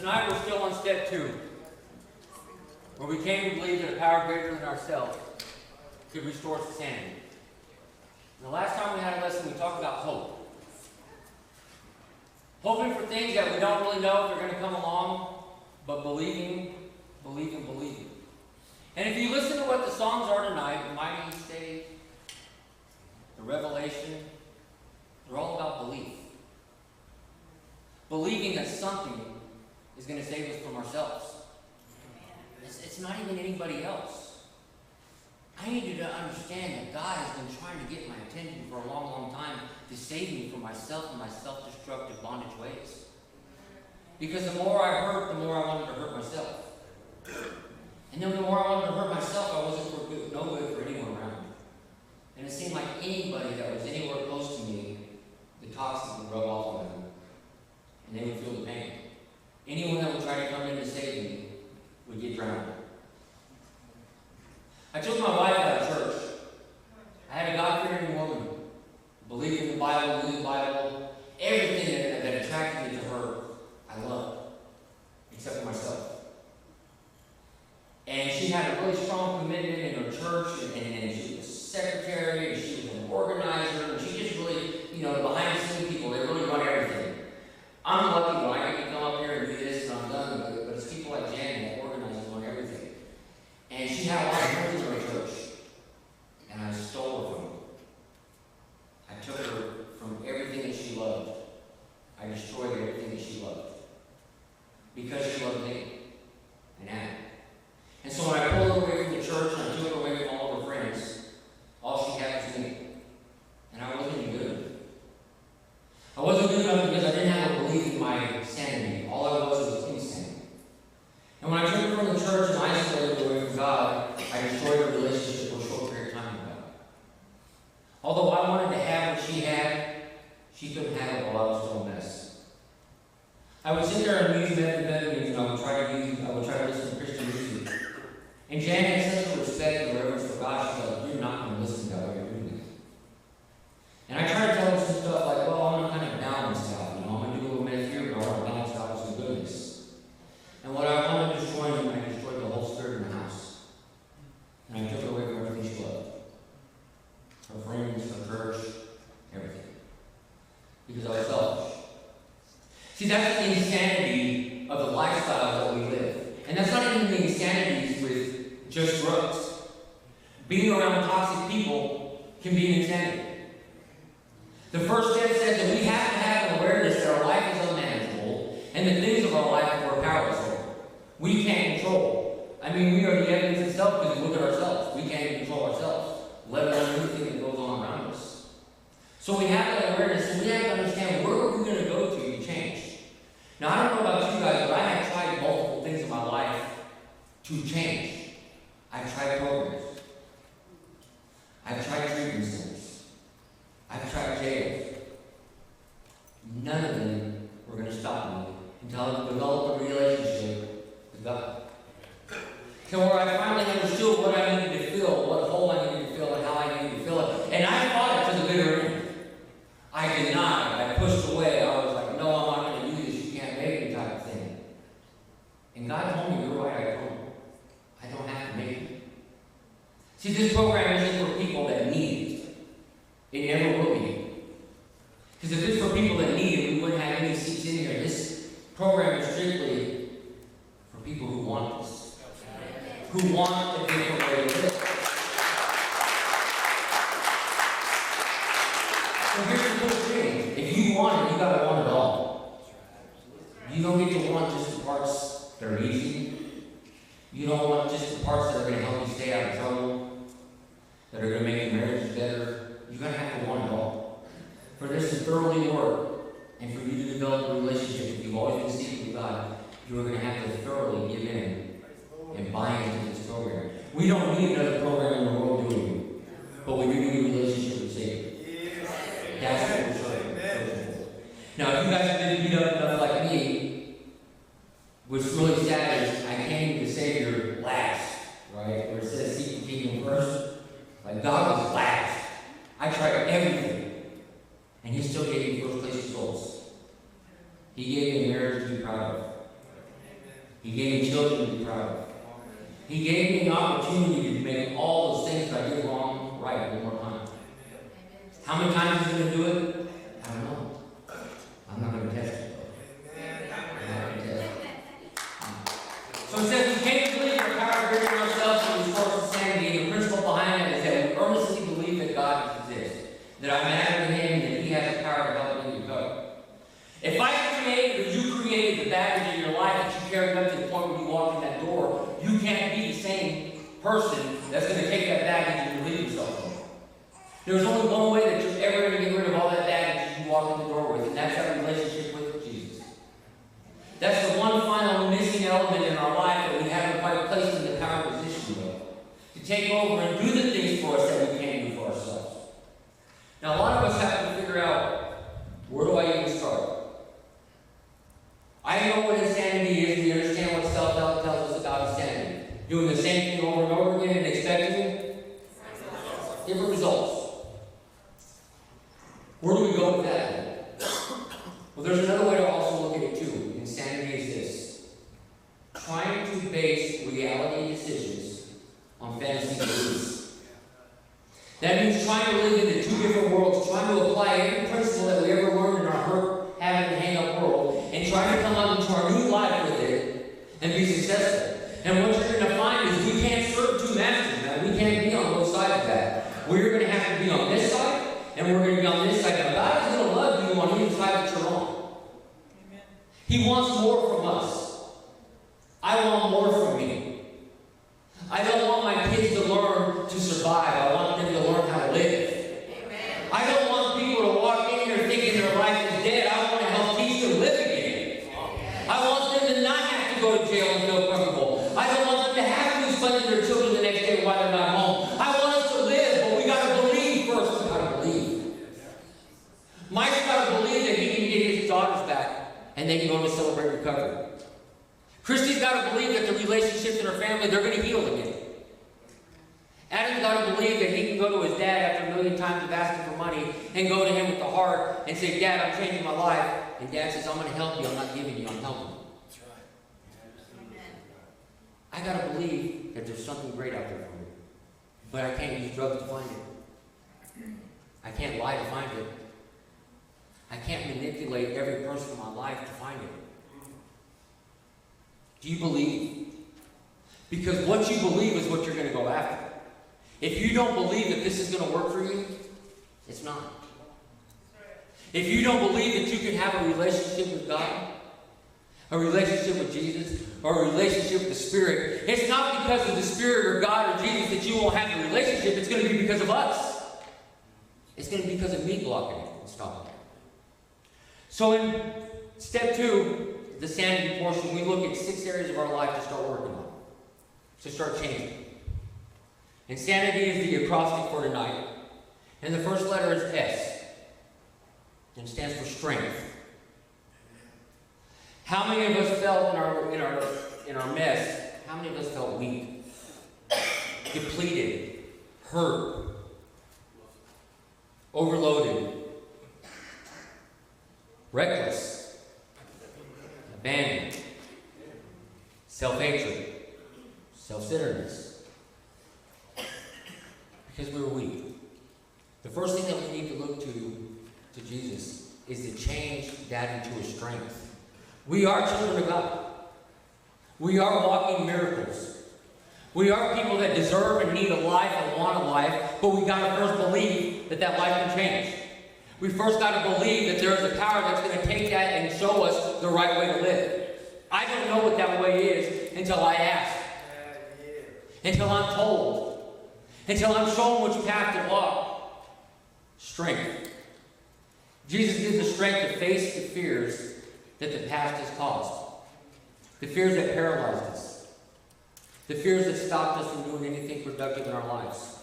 Tonight we're still on step 2, where we came to believe that a power greater than ourselves could restore us to sanity. And the last time we had a lesson, we talked about hope. Hoping for things that we don't really know if they're going to come along, but believing. And if you listen to what the songs are tonight, the Mighty State, the Revelation, they're all about belief. Believing that something is going to save us from ourselves. It's not even anybody else. I need you to understand that God has been trying to get my attention for a long, long time to save me from myself and my self-destructive bondage ways. Because the more I hurt, the more I wanted to hurt myself. And then the more I wanted to hurt myself, I wasn't no good for anyone around me. And it seemed like anybody that was anywhere close to me, the toxic would rub off on them. And they would feel the pain. Anyone that would try to come in to save me would get drowned. I took my wife out of church. I had a God-fearing woman, believed in the Bible, knew the Bible, everything that attracted me to her, I loved, except for myself. And she had a really strong commitment in her church, and she was a secretary, and she was an organizer, and she just really, behind the scenes people, they really run everything. I'm lucky when I get to come up here and do this and I'm done with it, but it's people like Jan that organize and run everything. And she had a lot of friends in her church, and I stole her from her. I took her from everything that she loved. I destroyed everything that she loved. Because she loved me and Anna. And so when I pulled her away from the church and I took her away from all of her friends, all she had was me. And I wasn't any good. I wasn't good enough because I didn't have a belief in my sanity. All I was insanity. And when I took her from the church and isolated her away from God, I destroyed her relationship for a short period of time with God. Although I wanted to have what she had, she couldn't have it while I was still a mess. I would sit there and use methamphetamines, and I would try to listen to Christian music. And Jan had such a respect and reverence for God, she said, "You're not going to listen to that while you're doing it." And I tried to tell her some stuff like, well, I'm going to kind of balance out, I'm going to do a little bit here, but I want to balance out with some goodness. And what I wanted to destroy, I destroyed the whole spirit in the house. And I took her away from everything she loved. Her friends, her church, everything. Because I was selfish. See, that's the insanity of the lifestyle that we live. And that's not even the insanities with just drugs. Being around toxic people can be an insanity. The first step says that we have to have an awareness that our life is unmanageable and the things of our life we're powerless over. We can't control. I mean, we are the evidence itself because we look at ourselves. We can't even control ourselves, let alone everything that goes on around us. So we have that awareness, and we have to understand where are we going to go to change. Now, I don't know about you guys, but I have tried multiple things in my life to change. I've tried programs. I've tried treatment centers. I've tried jails. None of them were going to stop me until I developed a relationship with God. So where I finally understood what I needed to feel, what hole I needed to fill, and how I needed to fill it. And I fought it to the bitter end. I denied. I pushed away. I was like, no, I'm not going to do this. You can't make me type of thing. And God told me, you're right, I don't. I don't have to make it. See, this program isn't for people that need it. It never will be. Because if it's for people that need it, we wouldn't have any seats in here. This program is strictly for people who want this. Who want a different way to live. So here's the cool thing. If you want it, you gotta want it all. You don't get to want just the parts that are easy. You don't want just the parts that are going to help you stay out of trouble, that are going to make your marriage better. You're going to have to want it all. For this to thoroughly work, and for you to develop a relationship that you've always been seeking with God, you're going to have to thoroughly give in and buy into this program. We don't need another program in the world doing it, but we do need a relationship with Savior. That's what we're trying. Now, if you guys have been beat up enough like me, what's really sad is I came to the Savior last, right? Where it says seek the kingdom first. Like God was last. I tried everything. And He still gave me first place results. He gave me a marriage to be proud of. He gave me children to be proud of. He gave me an opportunity to make all those things that I did wrong right one more time. How many times is he going to do it? I don't know. I'm not going to test it. So it says we can't believe our power of bringing ourselves to restore sanity. And the principle behind it is that we earnestly believe that God exists, that I matter to Him, and that He has the power to help me recover. If I created or you created the baggage in your life that you carried up to the point where you walked in that door, you can't be the same person that's going to take that baggage and relieve yourself from it. There's only one way that you're ever going to get rid of all that baggage you walk in the door with, and that's that relationship with Jesus. That's the one final missing element in our life that we haven't quite placed in the power position of. To take over and do the things for us that we can't do for ourselves. Now, a lot of us have to figure out, where do I even start? I know what insanity is. We understand what self-help tells us about insanity. Doing the same thing over and over again and expecting different results. Where do we go with that? Well, there's another way to also look at it too. Insanity is this: trying to base reality decisions on fantasy beliefs. That means trying to live in the two different worlds, trying to apply every principle that we ever learned in our hurt, habit, and hang-up world, and trying to come out into our new life with it and be successful. And what you're going to find is we can't serve two masters, man. We can't be on both sides of that. We're going to have to be on this side, and we're going to be on this side. Now, God is going to love you on either side that you're on. Amen. He wants more from us. I want more from me. I don't want my kids to learn to survive. I want them to learn how to live. Amen. I don't want people to walk in here thinking their life is dead. I want to help teach them to live again. I want them to not have to go to jail and feel comfortable. I don't want them to have to explain to their children the next day why they're not home. I want us to live, but we got to believe first. We got to believe. Mike's got to believe that he can get his daughters back and they can go to celebrate recovery. Christy's got to believe that the relationships in her family, they're going to heal again. Adam's got to believe that he can go to his dad after a million times of asking for money and go to him with the heart and say, Dad, I'm changing my life. And Dad says, I'm going to help you. I'm not giving you. I'm helping you. That's right. I got to believe that there's something great out there for me. But I can't use drugs to find it. I can't lie to find it. I can't manipulate every person in my life to find it. Do you believe? Because what you believe is what you're going to go after. If you don't believe that this is going to work for you, it's not. If you don't believe that you can have a relationship with God, a relationship with Jesus, or a relationship with the Spirit, it's not because of the Spirit or God or Jesus that you won't have a relationship. It's going to be because of us. It's going to be because of me blocking it and stopping it. So in step 2, the sanity portion, we look at 6 areas of our life to start working on, to start changing. And sanity is the acrostic for tonight. And the first letter is S. And it stands for strength. How many of us felt in our mess, how many of us felt weak, depleted, hurt, overloaded, reckless, abandoned, self-hatred, self-centeredness? Because we were weak. The first thing that we need to look to Jesus is to change that into a strength. We are children of God. We are walking miracles. We are people that deserve and need a life and want a life, but we got to first believe that that life can change. We first got to believe that there is a power that's going to take that and show us the right way to live. I don't know what that way is until I ask. Until I'm told. Until I'm shown which path to walk. Strength. Jesus gives us strength to face the fears that the past has caused. The fears that paralyzed us. The fears that stopped us from doing anything productive in our lives.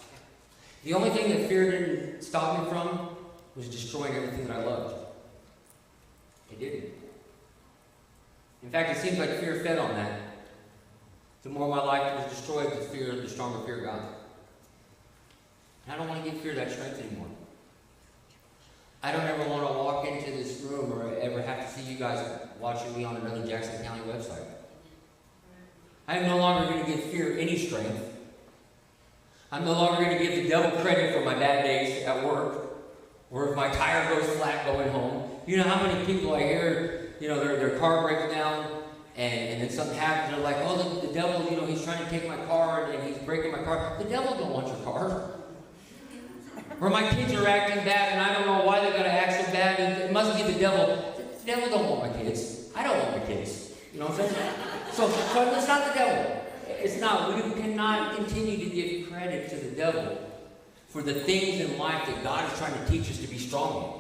The only thing that fear didn't stop me from was destroying everything that I loved. It didn't. In fact, it seems like fear fed on that. The more my life was destroyed, the stronger fear got. And I don't want to give fear that strength anymore. I don't ever want to walk into this room or ever have to see you guys watching me on another Jackson County website. I am no longer going to give fear any strength. I'm no longer going to give the devil credit for my bad days at work, or if my tire goes flat going home. You know how many people I hear, their car breaks down, and then something happens, they're like, oh, the devil, he's trying to take my car, and he's breaking my car. The devil don't want your car. Or my kids are acting bad, and I don't know why they're going to act so bad, and it must be the devil. The devil don't want my kids. I don't want my kids. You know what I'm saying? So it's not the devil. It's not. We cannot continue to give credit to the devil for the things in life that God is trying to teach us to be strong in.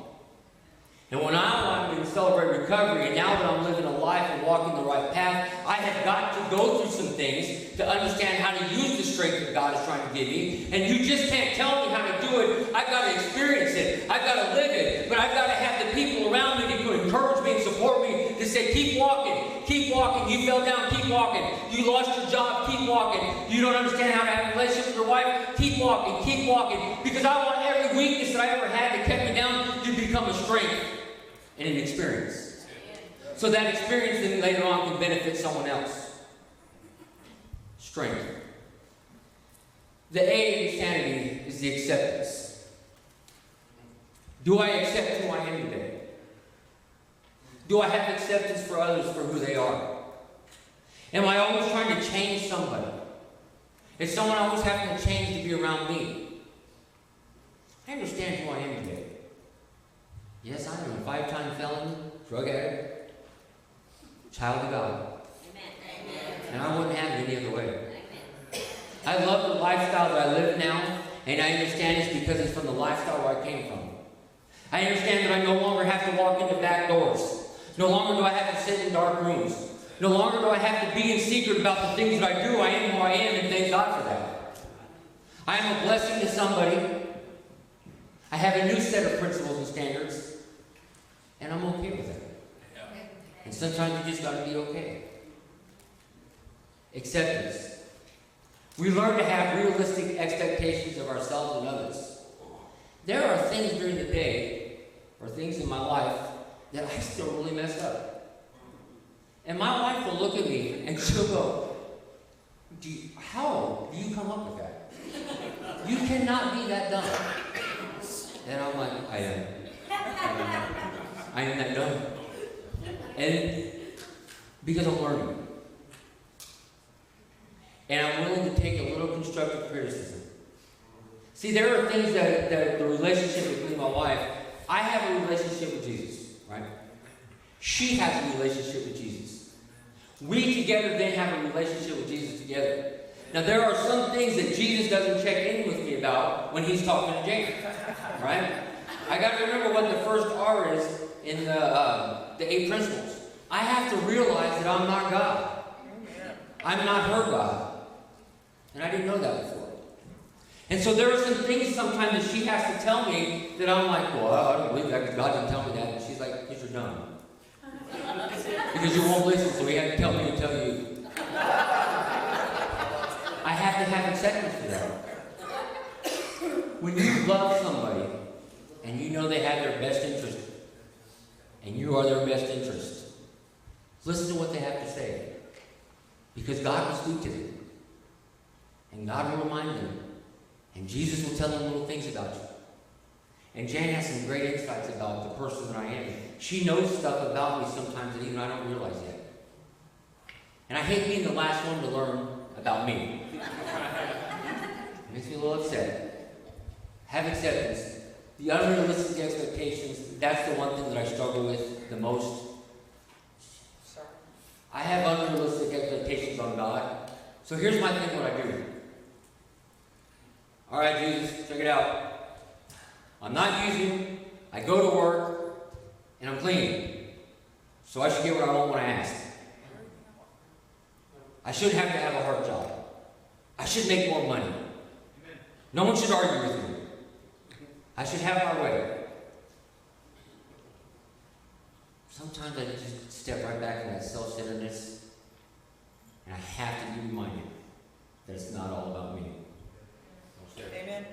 And when I wanted to celebrate recovery, and now that I'm living a life and walking the right path, I have got to go through some things to understand how to use the strength that God is trying to give me. And you just can't tell me how to do it. I've got to experience it. I've got to live it. But I've got to have the people around me to encourage me and support me to say, keep walking. Keep walking. You fell down. Keep walking. You lost your job. Keep walking. You don't understand how to have a relationship with your wife. Keep walking. Keep walking. Because I want every weakness that I ever had that kept me down to become a strength and an experience. So that experience then later on can benefit someone else. Strength. The A in sanity is the acceptance. Do I accept who I am today? Do I have acceptance for others for who they are? Am I always trying to change somebody? Is someone always having to change to be around me? I understand who I am today. Yes, I am a 5-time felon, drug addict, child of God. Amen. And I wouldn't have it any other way. Amen. I love the lifestyle that I live now, and I understand it's because it's from the lifestyle where I came from. I understand that I no longer have to walk into back doors. No longer do I have to sit in dark rooms. No longer do I have to be in secret about the things that I do. I am who I am, and thank God for that. I am a blessing to somebody. I have a new set of principles and standards. And I'm okay with that. Yeah. And sometimes you just got to be okay. Acceptance. We learn to have realistic expectations of ourselves and others. There are things during the day, or things in my life, that I still really mess up. And my wife will look at me and she'll go, how do you come up with that? You cannot be that dumb. And I'm like, I am. I am that dumb. And because I'm learning. And I'm willing to take a little constructive criticism. See, there are things that the relationship with me and my wife, I have a relationship with Jesus, right? She has a relationship with Jesus. We together then have a relationship with Jesus together. Now, there are some things that Jesus doesn't check in with me about when he's talking to James, right? I got to remember what the first R is in the 8 principles. I have to realize that I'm not God. I'm not her God. And I didn't know that before. And so there are some things sometimes that she has to tell me that I'm like, well, I don't believe that because God didn't tell me that. And she's like, because you're dumb. Because you won't listen, so he had to tell me to tell you. I have to have acceptance for that. When you love somebody and you know they have their best interest and you are their best interest, listen to what they have to say. Because God will speak to them. And God will remind them. And Jesus will tell them little things about you. And Jan has some great insights about the person that I am. She knows stuff about me sometimes that even I don't realize yet. And I hate being the last one to learn about me. It makes me a little upset. Have acceptance. The unrealistic expectations, that's the one thing that I struggle with the most. I have unrealistic expectations on God. So here's my thing, what I do. All right, Jesus, check it out. I'm not using, I go to work, and I'm clean. So I should get what I want when I ask. I shouldn't have to have a hard job. I should make more money. No one should argue with me. I should have my way. Sometimes I just step right back in that self-centeredness, and I have to be reminded that it's not all about me. Amen.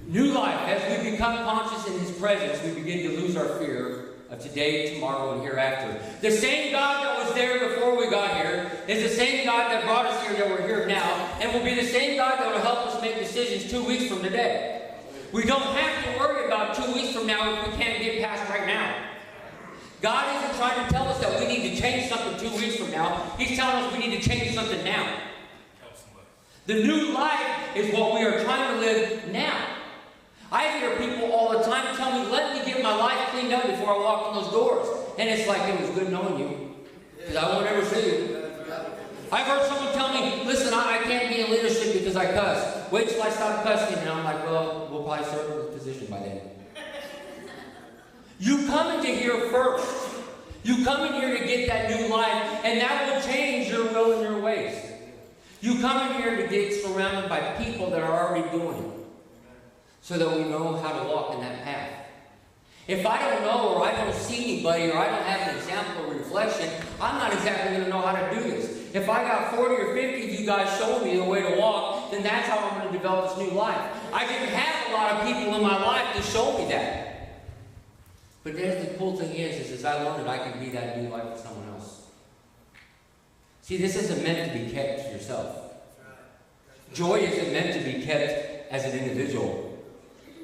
New life. As we become conscious in His presence, we begin to lose our fear of today, tomorrow, and hereafter. The same God that was there before we got here is the same God that brought us here, that we're here now, and will be the same God that will help us make decisions 2 weeks from today. We don't have to worry about 2 weeks from now if we can't get past right now. God isn't trying to tell us that we need to change something 2 weeks from now. He's telling us we need to change something now. The new life is what we are trying to live now. I hear people all the time tell me, let me get my life cleaned up before I walk in those doors. And it's like, it was good knowing you, because I won't ever see you. I've heard someone tell me, listen, I can't be in leadership because I cuss. Wait till I stop cussing. And I'm like, well, we'll probably start in this position by then. You come into here first. You come in here to get that new life, and that will change your will and your ways. You come in here to get surrounded by people that are already doing it, so that we know how to walk in that path. If I don't know, or I don't see anybody, or I don't have an example or reflection, I'm not exactly going to know how to do this. If I got 40 or 50 of you guys showing me the way to walk, then that's how I'm going to develop this new life. I didn't have a lot of people in my life to show me that. But there's the cool thing is as I learned that I can be that new life for someone else. See, this isn't meant to be kept to yourself. Joy isn't meant to be kept as an individual.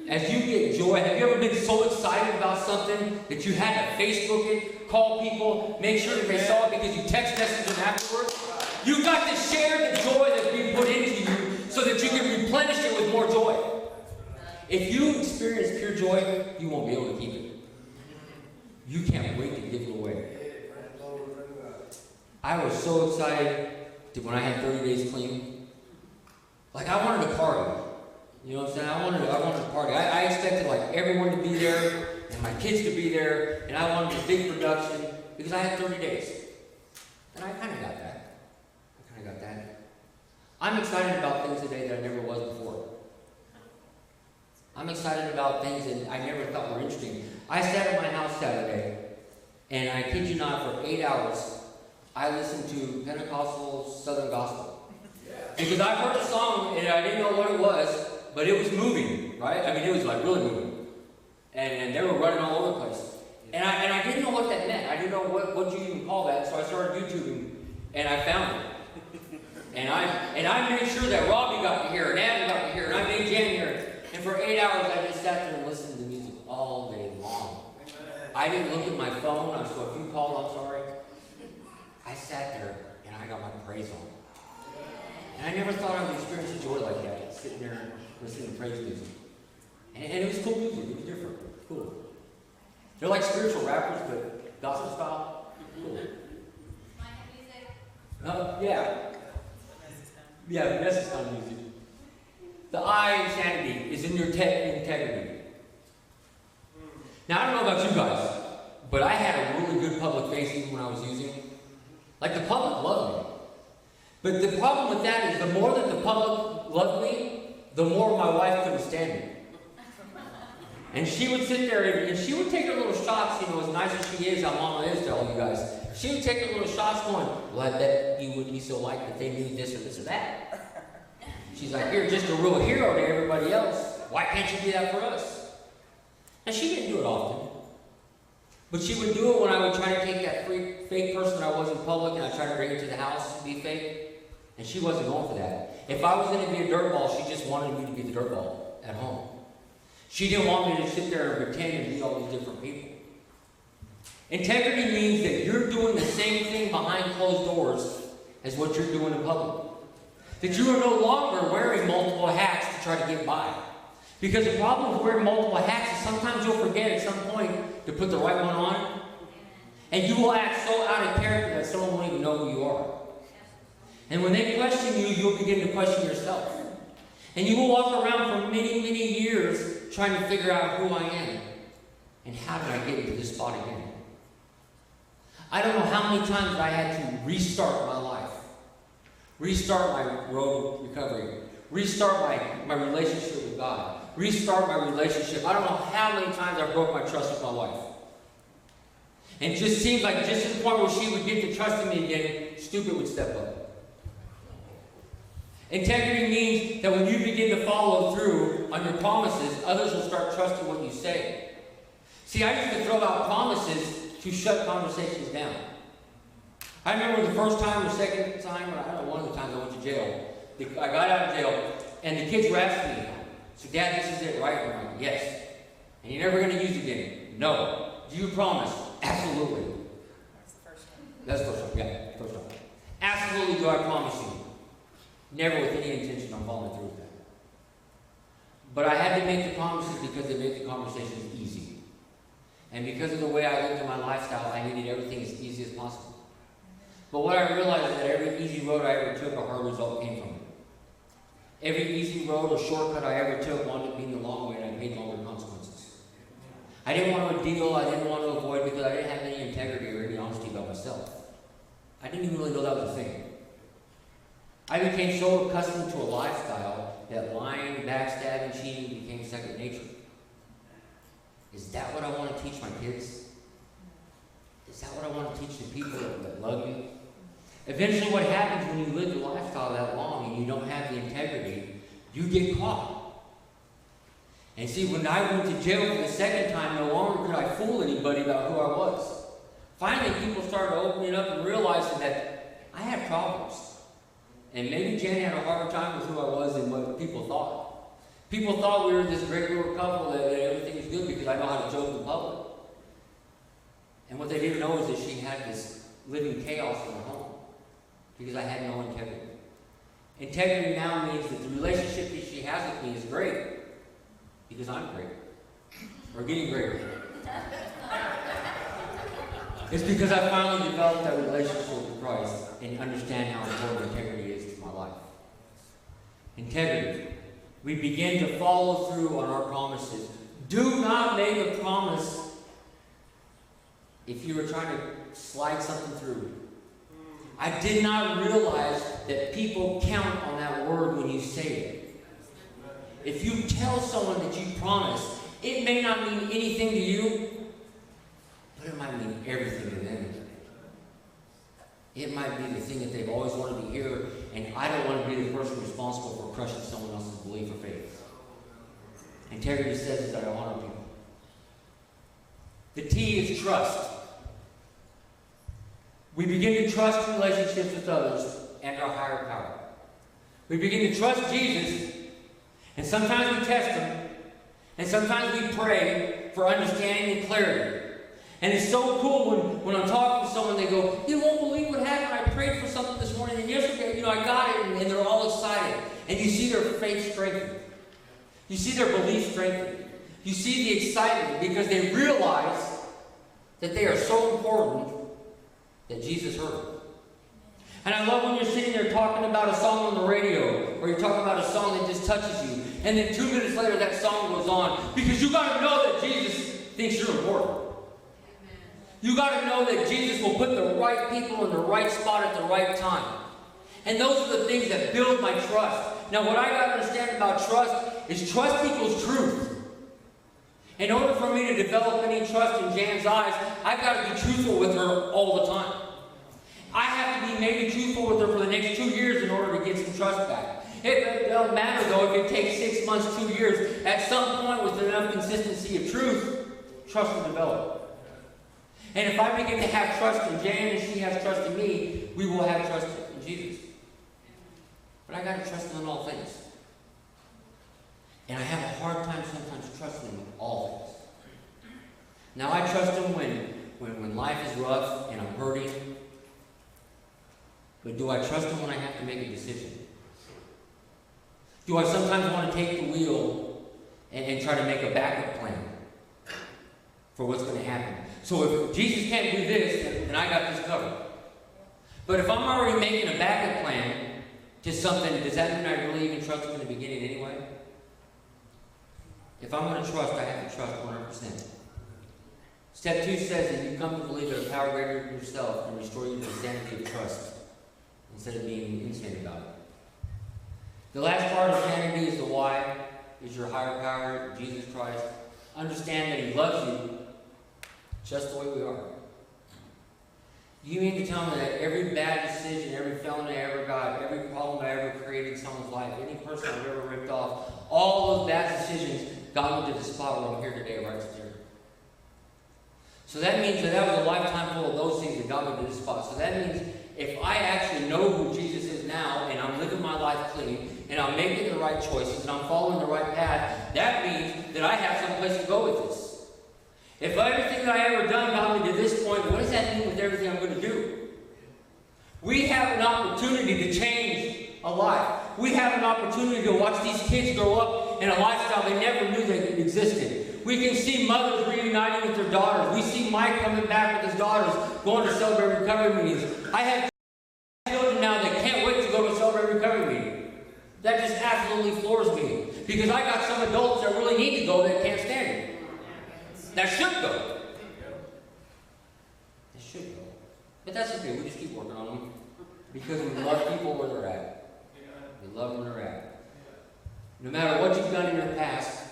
As you get joy, have you ever been so excited about something that you had to Facebook it, call people, make sure that they saw it because you text messaged them afterwards? You got to share the joy that's being put into you so that you can replenish it with more joy. If you experience pure joy, you won't be able to keep it. You can't wait to give it away. I was so excited that when I had 30 days clean, like I wanted a party. You know what I'm saying? I wanted a party. I expected like everyone to be there, and my kids to be there, and I wanted a big production because I had 30 days. And I kind of got that. I'm excited about things today that I never was before. I'm excited about things that I never thought were interesting. I sat at my house Saturday, and I kid you not, for 8 hours, I listened to Pentecostal Southern Gospel. Because I heard a song, and I didn't know what it was, but it was moving, right? I mean, it was like really moving. And they were running all over the place. And I didn't know what that meant. I didn't know what you even call that, so I started YouTubing, and I found it. And I made sure that Robbie got to hear it, and Adam got to hear it, and I made Jan hear it. And for 8 hours, I just sat there and listened to music all day long. I didn't look at my phone, so if you called, I'm sorry. I sat there, and I got my praise on. And I never thought I would experience a joy like that, sitting there and listening to praise music. And it was cool music. It was different. Cool. They're like spiritual rappers, but gospel style. Cool. Yeah. Yeah, the message kind of music. The I in Sanity is in your integrity. Now, I don't know about you guys, but I had a really good public facing when I was using it. Like, the public loved me. But the problem with that is the more that the public loved me, the more my wife couldn't stand me. And she would sit there and she would take her little shots, you know, as nice as she is, how Mama is to all you guys. She would take her little shots going, well, I bet you wouldn't be so liked if they knew this or that. She's like, you're just a real hero to everybody else. Why can't you do that for us? And she didn't do it often. But she would do it when I would try to take that fake person I was in public and I tried to bring it to the house to be fake. And she wasn't going for that. If I was going to be a dirtball, she just wanted me to be the dirtball at home. She didn't want me to sit there and pretend and be all these different people. Integrity means that you're doing the same thing behind closed doors as what you're doing in public. That you are no longer wearing multiple hats to try to get by. Because the problem with wearing multiple hats is sometimes you'll forget at some point to put the right one on. And you will act so out of character that someone won't even know who you are. And when they question you, you'll begin to question yourself. And you will walk around for many, many years trying to figure out who I am. And how did I get into this spot again? I don't know how many times I had to restart my life. Restart my road recovery. Restart my relationship with God. Restart my relationship. I don't know how many times I broke my trust with my wife. And it just seems like just to the point where she would get to trusting me again, stupid would step up. Integrity means that when you begin to follow through on your promises, others will start trusting what you say. See, I used to throw out promises to shut conversations down. I remember the first time or second time, or I don't know, one of the times I went to jail. I got out of jail, and the kids were asking me, so Dad, this is it, right? I'm like, yes. And you're never going to use it again? No. Do you promise? Absolutely. That's the first one. That's the first one, yeah, first one. Absolutely do I promise you. Never with any intention on following through with that. But I had to make the promises because they made the conversations easy. And because of the way I lived in my lifestyle, I needed everything as easy as possible. But what I realized is that every easy road I ever took, a hard result came from it. Every easy road or shortcut I ever took wound up being the long way, and I paid longer consequences. I didn't want to deal, I didn't want to avoid, because I didn't have any integrity or any honesty about myself. I didn't even really know that was a thing. I became so accustomed to a lifestyle that lying, backstabbing, cheating became second nature. Is that what I want to teach my kids? Is that what I want to teach the people that love me? Eventually what happens when you live a lifestyle that long and you don't have the integrity, you get caught. And see, when I went to jail for the second time, no longer could I fool anybody about who I was. Finally, people started opening up and realizing that I had problems. And maybe Jen had a harder time with who I was than what people thought. People thought we were this great little couple that everything was good because I know how to joke in public. And what they didn't know is that she had this living chaos in her home because I had no integrity. Integrity now means that the relationship that she has with me is great because I'm great. Or getting greater. It's because I finally developed that relationship with Christ and understand how important integrity is to my life. Integrity. We begin to follow through on our promises. Do not make a promise if you were trying to slide something through. I did not realize that people count on that word when you say it. If you tell someone that you promise, it may not mean anything to you, but it might mean everything to them. It might be the thing that they've always wanted to hear, and I don't want to be the person responsible for crushing someone else's belief or faith. Integrity says that I honor people. The T is trust. We begin to trust relationships with others and our higher power. We begin to trust Jesus, and sometimes we test him, and sometimes we pray for understanding and clarity. And it's so cool when I'm talking to someone, they go, you won't believe what happened. I prayed for something this morning, and yesterday, I got it, and they're all excited. And you see their faith strengthen. You see their belief strengthen. You see the excitement because they realize that they are so important that Jesus heard them. And I love when you're sitting there talking about a song on the radio, or you're talking about a song that just touches you, and then 2 minutes later that song goes on, because you got to know that Jesus thinks you're important. You got to know that Jesus will put the right people in the right spot at the right time. And those are the things that build my trust. Now, what I got to understand about trust is trust equals truth. In order for me to develop any trust in Jan's eyes, I've got to be truthful with her all the time. I have to be maybe truthful with her for the next 2 years in order to get some trust back. It doesn't matter, though, if it takes 6 months, 2 years. At some point, with enough consistency of truth, trust will develop. And if I begin to have trust in Jan and she has trust in me, we will have trust in Jesus. But I got to trust him in all things. And I have a hard time sometimes trusting him in all things. Now I trust him when life is rough and I'm hurting. But do I trust him when I have to make a decision? Do I sometimes want to take the wheel and try to make a backup plan for what's going to happen? So if Jesus can't do this, then I got this covered. But if I'm already making a backup plan to something, does that mean I really even trust him in the beginning anyway? If I'm going to trust, I have to trust 100%. Step 2 says that you come to believe that a power greater than yourself can restore you to the sanity of trust instead of being insane about it. The last part of sanity is the why, is your higher power, Jesus Christ. Understand that he loves you just the way we are. You mean to tell me that every bad decision, every felony I ever got, every problem I ever created in someone's life, any person I've ever ripped off, all those bad decisions got me to the spot where I'm here today, right here? So that means that was a lifetime full of those things that got me to this spot. So that means if I actually know who Jesus is now, and I'm living my life clean, and I'm making the right choices, and I'm following the right path, that means that I have some place to go with this. If everything that I ever done got me to this point, what does that mean with everything I'm going to do? We have an opportunity to change a life. We have an opportunity to watch these kids grow up in a lifestyle they never knew that existed. We can see mothers reuniting with their daughters. We see Mike coming back with his daughters, going to Celebrate Recovery meetings. I have children now that can't wait to go to Celebrate Recovery meeting. That just absolutely floors me. Because I got some adults that really need to go that can't stand it. That should go. They should go. But that's okay, we just keep working on them. Because we love people where they're at. We love where they're at. No matter what you've done in your past,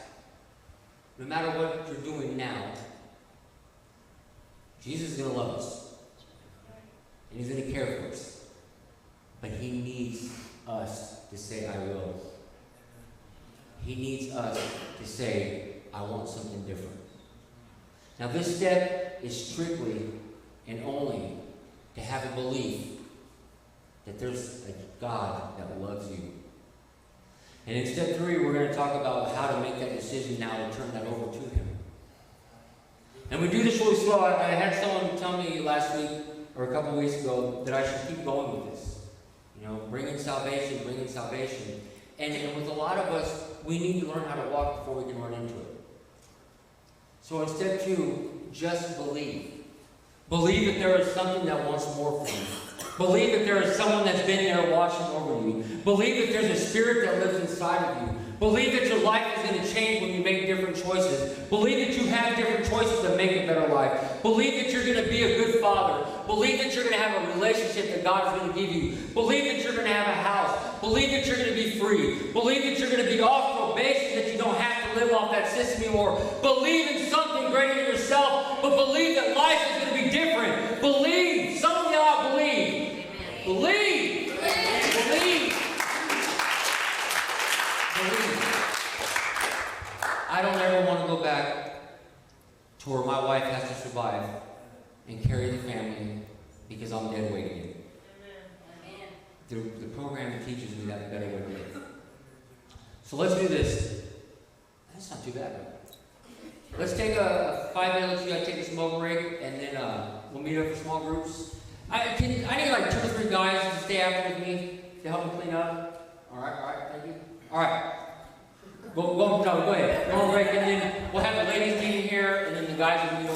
no matter what you're doing now, Jesus is going to love us. And He's going to care for us. But He needs us to say, I will. He needs us to say, I want something different. Now this step is strictly and only to have a belief that there's a God that loves you. And in step 3, we're going to talk about how to make that decision now and turn that over to Him. And we do this really slow. I had someone tell me last week, or a couple of weeks ago, that I should keep going with this. You know, bringing salvation, bringing salvation. And with a lot of us, we need to learn how to walk before we can run into it. So in step 2, just believe. Believe that there is something that wants more for you. Believe that there is someone that's been there watching over you. Believe that there's a spirit that lives inside of you. Believe that your life is going to change when you make different choices. Believe that you have different choices that make a better life. Believe that you're going to be a good father. Believe that you're going to have a relationship that God is going to give you. Believe that you're going to have a house. Believe that you're going to be free. Believe that you're going to be off probation, that you don't have to live off that system anymore. Believe in something greater than yourself, but believe that life is going to be different. Believe. Some of y'all believe. Believe. Believe. Believe. I don't ever want to go back to where my wife has to survive and carry the family because I'm dead weight again. The program teaches me that better way to live. So let's do this. That's not too bad, right? Let's take a 5 minutes. You gotta take a smoke break, and then we'll meet up for small groups. I need like 2 or 3 guys to stay after with me to help me clean up. All right, thank you. All right. Go ahead. Go on break, and then we'll have the ladies meeting here, and then the guys will be